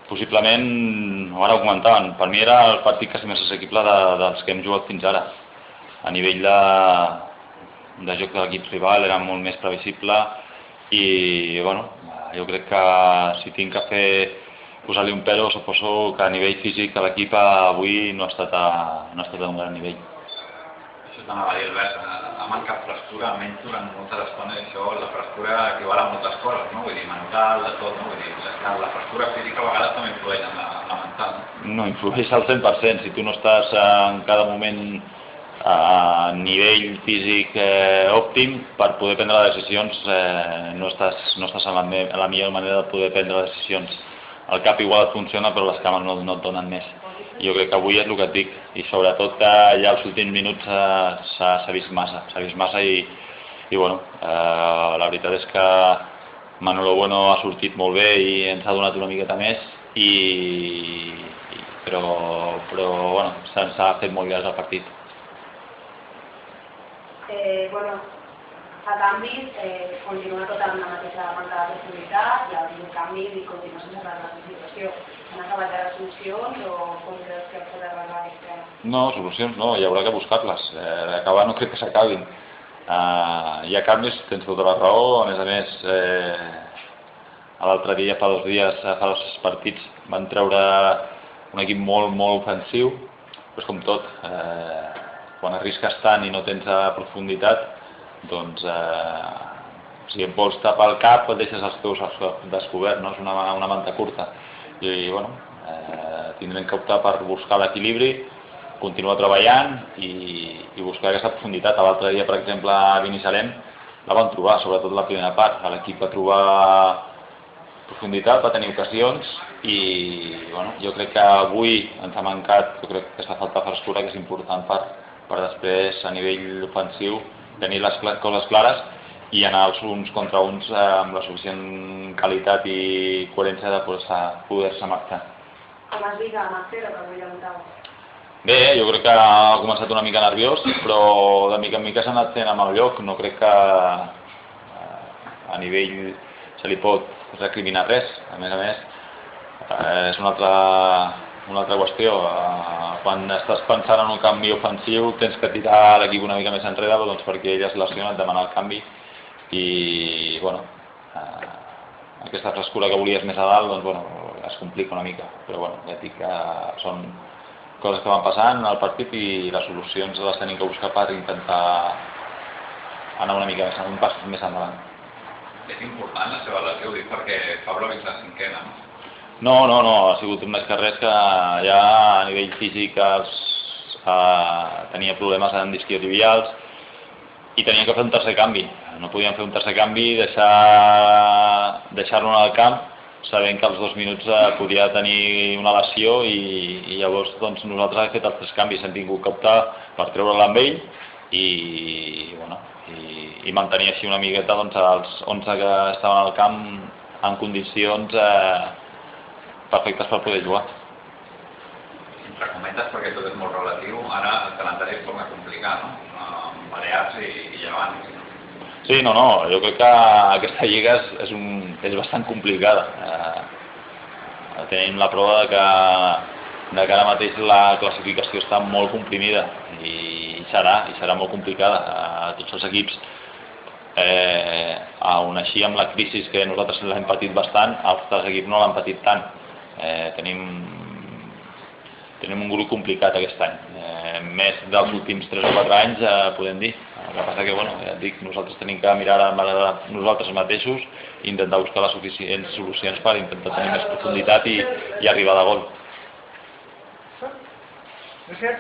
Possiblement, ara ho comentaven, per mi era el partit quasi més assequible dels que hem jugat fins ara. A nivell de joc de l'equip rival era molt més previsible i bueno, jo crec que si tinc que posar-li un pèl, suposo que a nivell físic l'equip avui no ha estat a un gran nivell. Això t'anava a dir, Albert, ha mancat frescura, almenys durant molta estona, i això, la frescura equival a moltes coses, no? Vull dir, mental, de tot, no? Vull dir, la frescura física a vegades també influeix en la mental. No, influeix al 100%, si tu no estàs en cada moment a nivell físic òptim per poder prendre decisions, no estàs en la millor manera de poder prendre decisions. El cap igual et funciona, però les cames no et donen més. Jo crec que avui és el que et dic, i sobretot que ja els últims minuts s'ha vist massa i bueno, la veritat és que Manolo Bueno ha sortit molt bé i ens ha donat una miqueta més, però bueno, se'ns ha fet molt llarg el partit. Bueno, a canvis, continua tota amb la mateixa manca de possibilitat, hi ha hagut canvis i continua sense arreglar la situació. Han acabat de solucions o com creus que s'ha d'arreglar aquest tema? No, solucions no, hi haurà que buscar-les. Acabar no crec que s'acabin. Hi ha canvis, tens tota la raó, a més, l'altre dia, fa 2 dies, fa 2 partits, van treure un equip molt ofensiu, però és com tot. Quan arrisques tant i no tens profunditat, doncs si et vols tapar el cap et deixes els teus descoberts, no? És una manta curta i bueno, tindrem que optar per buscar l'equilibri, continuar treballant i buscar aquesta profunditat. L'altre dia, per exemple, a Binissalem la van trobar, sobretot la primera part. L'equip va trobar profunditat, va tenir ocasions i bueno, jo crec que avui ens ha mancat, jo crec que aquesta falta de frescura que és important per després a nivell ofensiu tenir les coses clares i anar els uns contra uns amb la suficient qualitat i coherència de poder-se marxar. Com has vist a Marcelo, que avui demutava? Bé, jo crec que ha començat una mica nerviós, però de mica en mica s'ha anat fent amb el lloc. No crec que a nivell se li pot recriminar res. A més, és una altra qüestió. Quan estàs pensant en un canvi ofensiu tens que tirar l'equip una mica més enrere, doncs perquè ell es lesiona, et demana el canvi i bueno, aquesta frescura que volies més a dalt doncs, bueno, es complica una mica, però bueno, ja dic que són coses que van passant al partit i les solucions les tenim que buscar per intentar anar una mica més, un pas més endavant. És important la seva lesió, ho dic perquè Pablo és la 5ª, no? No, ha sigut més que res que ja a nivell físic tenia problemes en isquiotibials i tenien que fer un tercer canvi. No podien fer un tercer canvi i deixar-lo al camp sabent que als 2 minuts podia tenir una lesió i llavors doncs, nosaltres hem fet els 3 canvis, hem tingut que optar per treure'l amb ell i mantenir així una miqueta doncs, els 11 que estaven al camp en condicions perfectes per poder jugar. Entre comentes, perquè tot és molt relatiu, ara el calendari es torna a complicar, no? Amb Balears i Llevant. Sí, no, jo crec que aquesta lliga és bastant complicada. Tenim la prova que ara mateix la classificació està molt comprimida i serà molt complicada. Tots els equips, on així amb la crisi que nosaltres l'hem patit bastant, els altres equips no l'han patit tant. Tenim un grup complicat aquest any, més dels últims 3 o 4 anys, podem dir. El que passa que, bueno, ja et dic, nosaltres tenim que mirar a nosaltres mateixos i intentar buscar les suficients solucions per intentar tenir més profunditat i arribar de gol. Gràcies.